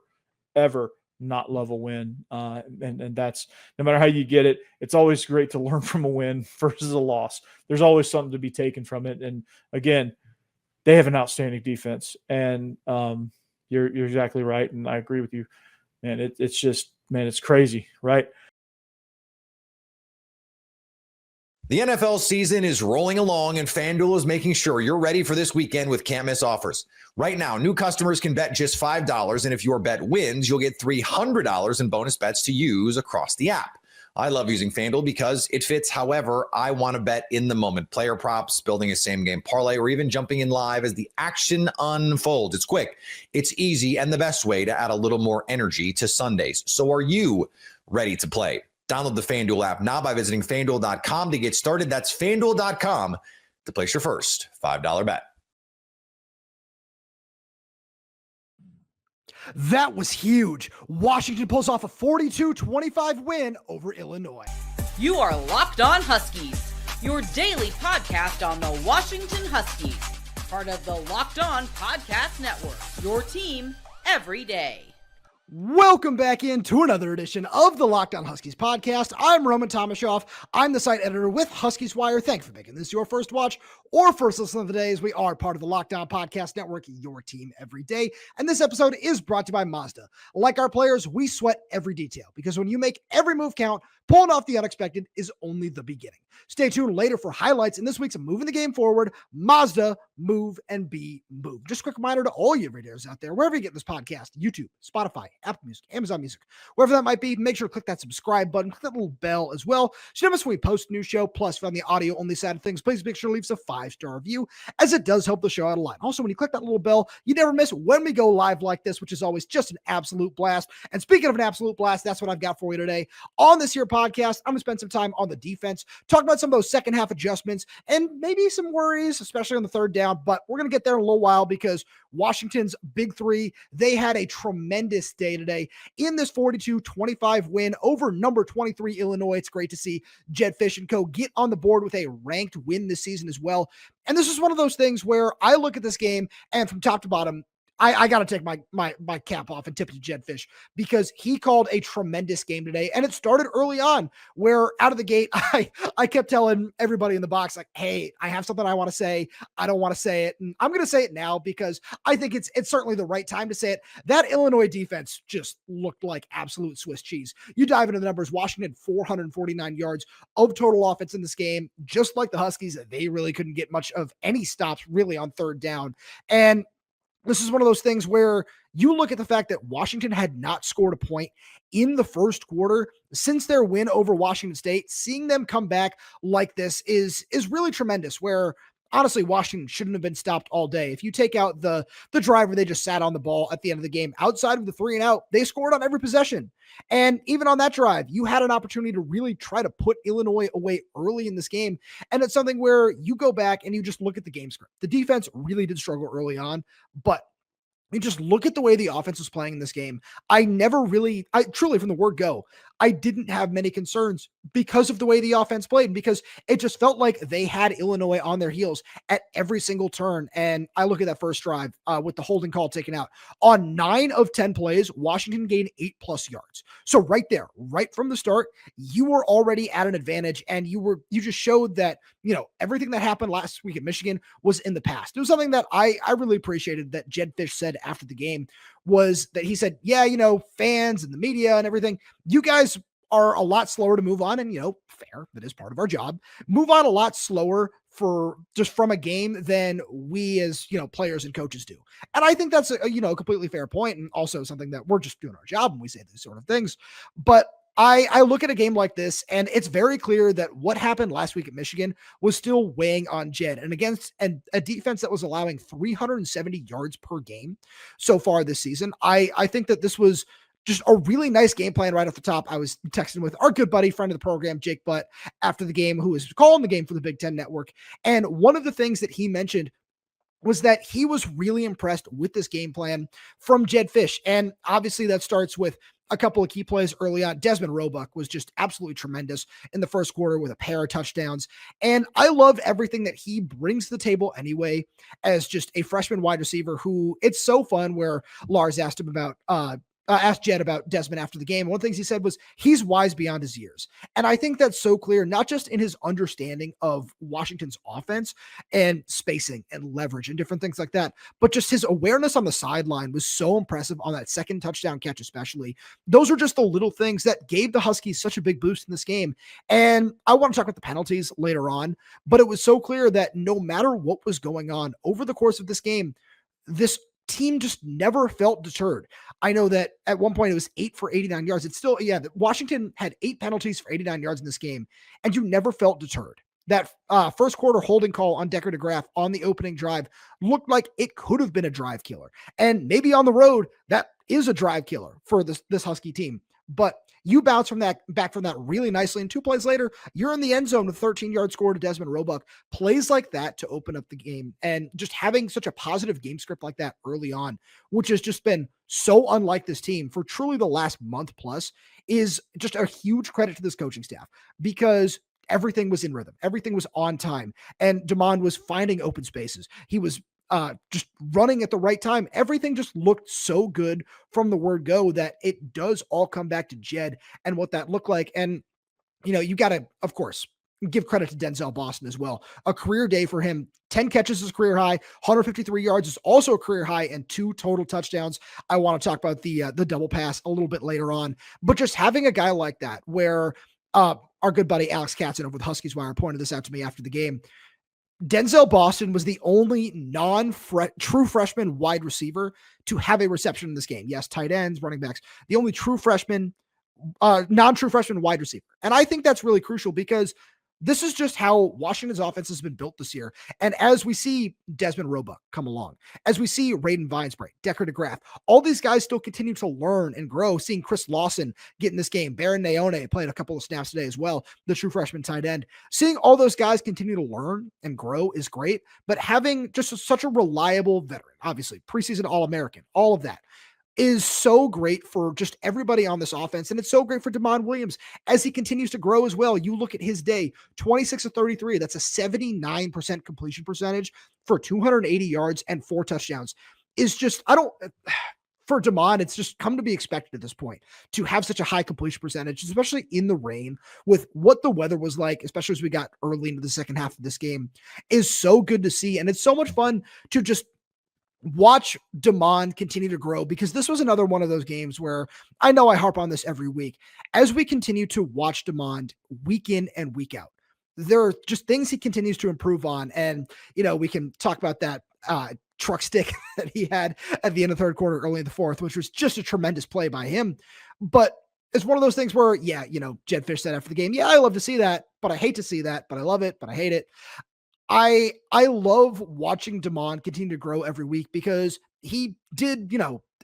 ever not love a win. And that's no matter how you get it. It's always great to learn from a win versus a loss. There's always something to be taken from it. And again, they have an outstanding defense. And you're exactly right. And I agree with you. Man, it's just, man, it's crazy, right? The NFL season is rolling along, and FanDuel is making sure you're ready for this weekend with can't-miss offers. Right now, new customers can bet just $5, and if your bet wins, you'll get $300 in bonus bets to use across the app. I love using FanDuel because it fits however I want to bet in the moment. Player props, building a same-game parlay, or even jumping in live as the action unfolds. It's quick, it's easy, and the best way to add a little more energy to Sundays. So are you ready to play? Download the FanDuel app now by visiting FanDuel.com to get started. That's FanDuel.com to place your first $5 bet. That was huge. Washington pulls off a 42-25 win over Illinois. You are Locked On Huskies, your daily podcast on the Washington Huskies, part of the Locked On Podcast Network, your team every day. Welcome back into another edition of the Locked On Huskies podcast. I'm Roman Tomashoff. I'm the site editor with Huskies Wire. Thanks for making this your first watch or first listen of the day, as we are part of the Locked On Podcast Network, your team every day. And this episode is brought to you by Mazda. Like our players, we sweat every detail because when you make every move count, pulling off the unexpected is only the beginning. Stay tuned later for highlights in this week's Moving the Game Forward, Mazda, Move and Be Moved. Just a quick reminder to all you everydayers out there, wherever you get this podcast, YouTube, Spotify, Apple Music, Amazon Music, wherever that might be, make sure to click that subscribe button, click that little bell as well. So you never miss when we post a new show. Plus, if you're on the audio only side of things, please make sure to leave us a 5-star review, as it does help the show out a lot. Also, when you click that little bell, you never miss when we go live like this, which is always just an absolute blast. And speaking of an absolute blast, that's what I've got for you today on this here podcast. podcast, I'm going to spend some time on the defense, talk about some of those second half adjustments and maybe some worries, especially on the third down, but we're going to get there in a little while because Washington's big three, they had a tremendous day today in this 42-25 win over number 23 Illinois. It's great to see Jedd Fisch and co get on the board with a ranked win this season as well. And this is one of those things where I look at this game and from top to bottom, I got to take my cap off and tip it to Jedd Fisch because he called a tremendous game today. And it started early on where out of the gate, I kept telling everybody in the box, like, hey, I have something I want to say. I don't want to say it. And I'm going to say it now because I think it's certainly the right time to say it. That Illinois defense just looked like absolute Swiss cheese. You dive into the numbers, Washington 449 yards of total offense in this game. Just like the Huskies, they really couldn't get much of any stops really on third down. And this is one of those things where you look at the fact that Washington had not scored a point in the first quarter since their win over Washington State. Seeing them come back like this is really tremendous, where honestly, Washington shouldn't have been stopped all day. If you take out the drive where they just sat on the ball at the end of the game, outside of the 3-and-out, they scored on every possession. And even on that drive, you had an opportunity to really try to put Illinois away early in this game. And it's something where you go back and you just look at the game script. The defense really did struggle early on, but you just look at the way the offense was playing in this game. I truly, from the word go, I didn't have many concerns because of the way the offense played and because it just felt like they had Illinois on their heels at every single turn. And I look at that first drive with the holding call taken out. On 9 of 10 plays, Washington gained 8+ yards. So right there, right from the start, you were already at an advantage and you just showed that, everything that happened last week at Michigan was in the past. It was something that I really appreciated that Jedd Fisch said after the game was that he said, yeah, fans and the media and everything, you guys are a lot slower to move on. And, fair, that is part of our job. Move on a lot slower from a game than we as, players and coaches do. And I think that's a completely fair point and also something that we're just doing our job when we say these sort of things. But I look at a game like this and it's very clear that what happened last week at Michigan was still weighing on Jedd and against a defense that was allowing 370 yards per game so far this season. I think that this was just a really nice game plan right off the top. I was texting with our good buddy, friend of the program, Jake Butt, after the game, who was calling the game for the Big Ten Network. And one of the things that he mentioned was that he was really impressed with this game plan from Jedd Fisch. And obviously that starts with a couple of key plays early on. Desmond Roebuck was just absolutely tremendous in the first quarter with a pair of touchdowns. And I love everything that he brings to the table anyway, as just a freshman wide receiver who it's so fun where Lars asked him about, asked Jedd about Desmond after the game. One of the things he said was he's wise beyond his years. And I think that's so clear, not just in his understanding of Washington's offense and spacing and leverage and different things like that, but just his awareness on the sideline was so impressive on that second touchdown catch, especially. Those are just the little things that gave the Huskies such a big boost in this game. And I want to talk about the penalties later on, but it was so clear that no matter what was going on over the course of this game, this team just never felt deterred. I know that at one point it was 8 for 89 yards. It's still, Washington had 8 penalties for 89 yards in this game, and you never felt deterred. That first quarter holding call on Decker DeGraff on the opening drive looked like it could have been a drive killer. And maybe on the road, that is a drive killer for this Husky team. But you bounce back from that really nicely. And 2 plays later, you're in the end zone with a 13-yard score to Desmond Roebuck. Plays like that to open up the game and just having such a positive game script like that early on, which has just been so unlike this team for truly the last month plus, is just a huge credit to this coaching staff because everything was in rhythm. Everything was on time. And DeMond was finding open spaces. He was just running at the right time. Everything just looked so good from the word go that it does all come back to Jedd and what that looked like. And, you got to, of course, give credit to Denzel Boston as well. A career day for him. 10 catches is a career high. 153 yards is also a career high, and 2 total touchdowns. I want to talk about the double pass a little bit later on, but just having a guy like that where our good buddy Alex Katzen over the Huskies Wire pointed this out to me after the game. Denzel Boston was the only true freshman wide receiver to have a reception in this game. Yes, tight ends, running backs, the only true freshman, non-true freshman wide receiver. And I think that's really crucial because this is just how Washington's offense has been built this year. And as we see Desmond Roebuck come along, as we see Raiden Vinesbury, Decker DeGraff, all these guys still continue to learn and grow. Seeing Chris Lawson get in this game, Baron Naone played a couple of snaps today as well, the true freshman tight end. Seeing all those guys continue to learn and grow is great, but having just such a reliable veteran, obviously preseason All-American, all of that, is so great for just everybody on this offense. And it's so great for Damon Williams as he continues to grow as well. You look at his day, 26 of 33. That's a 79% completion percentage for 280 yards and 4 touchdowns. Is just, for Damon, it's just come to be expected at this point to have such a high completion percentage, especially in the rain with what the weather was like, especially as we got early into the second half of this game, is so good to see. And it's so much fun to just watch Damon continue to grow, because this was another one of those games where I know I harp on this every week. As we continue to watch Damon week in and week out, there are just things he continues to improve on. And, we can talk about that truck stick that he had at the end of the third quarter, early in the fourth, which was just a tremendous play by him. But it's one of those things where, Jedd Fisch said after the game, I love to see that, but I hate to see that, but I love it, but I hate it. I love watching Damon continue to grow every week, because he did,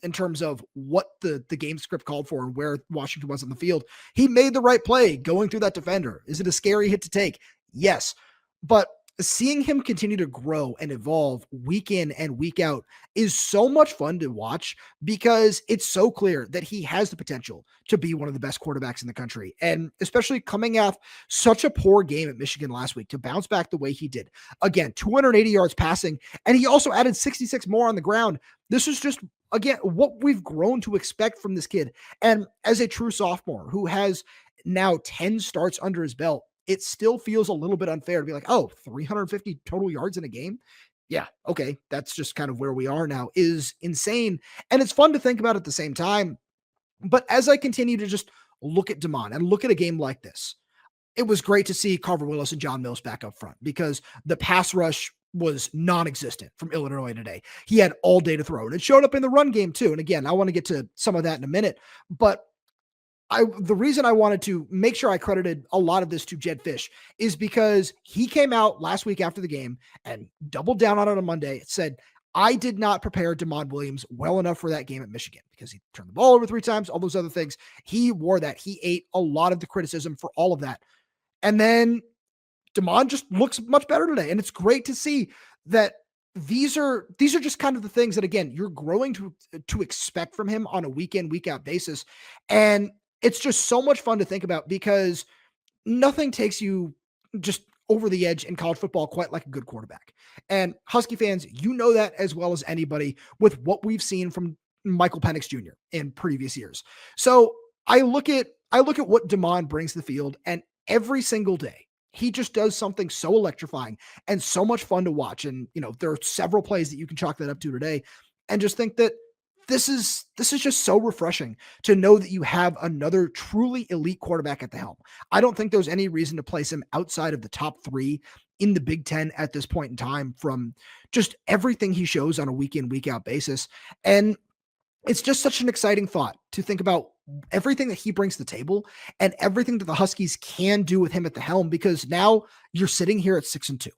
in terms of what the game script called for and where Washington was on the field, he made the right play going through that defender. Is it a scary hit to take? Yes. But seeing him continue to grow and evolve week in and week out is so much fun to watch, because it's so clear that he has the potential to be one of the best quarterbacks in the country. And especially coming off such a poor game at Michigan last week, to bounce back the way he did. Again, 280 yards passing, and he also added 66 more on the ground. This is just, again, what we've grown to expect from this kid. And as a true sophomore who has now 10 starts under his belt, it still feels a little bit unfair to be like, 350 total yards in a game. Yeah. Okay. That's just kind of where we are now, is insane. And it's fun to think about at the same time. But as I continue to just look at Damon and look at a game like this, it was great to see Carver Willis and John Mills back up front, because the pass rush was non-existent from Illinois today. He had all day to throw, and it showed up in the run game too. And again, I want to get to some of that in a minute, but the reason I wanted to make sure I credited a lot of this to Jedd Fisch is because he came out last week after the game and doubled down on it on Monday. It said, I did not prepare Damon Williams well enough for that game at Michigan, because he turned the ball over 3 times, all those other things. He wore that. He ate a lot of the criticism for all of that. And then Damon just looks much better today. And it's great to see that these are just kind of the things that, again, you're growing to expect from him on a week in, week out basis. And it's just so much fun to think about, because nothing takes you just over the edge in college football quite like a good quarterback. And Husky fans, you know that as well as anybody with what we've seen from Michael Penix Jr. in previous years. So I look at what Damon brings to the field, and every single day he just does something so electrifying and so much fun to watch. And, there are several plays that you can chalk that up to today, and just think that this is just so refreshing to know that you have another truly elite quarterback at the helm. I don't think there's any reason to place him outside of the top 3 in the Big Ten at this point in time, from just everything he shows on a week in, week out basis. And it's just such an exciting thought to think about everything that he brings to the table and everything that the Huskies can do with him at the helm, because now you're sitting here at 6-2,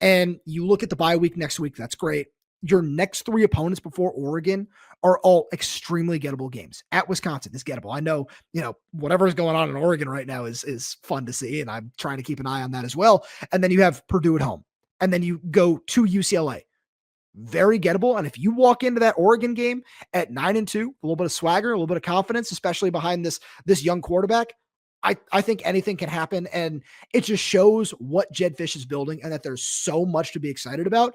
and you look at the bye week next week. That's great. Your next 3 opponents before Oregon are all extremely gettable games. At Wisconsin is gettable. I know, whatever's going on in Oregon right now is fun to see, and I'm trying to keep an eye on that as well. And then you have Purdue at home, and then you go to UCLA. Very gettable. And if you walk into that Oregon game at 9-2, a little bit of swagger, a little bit of confidence, especially behind this young quarterback, I think anything can happen. And it just shows what Jedd Fisch is building, and that there's so much to be excited about.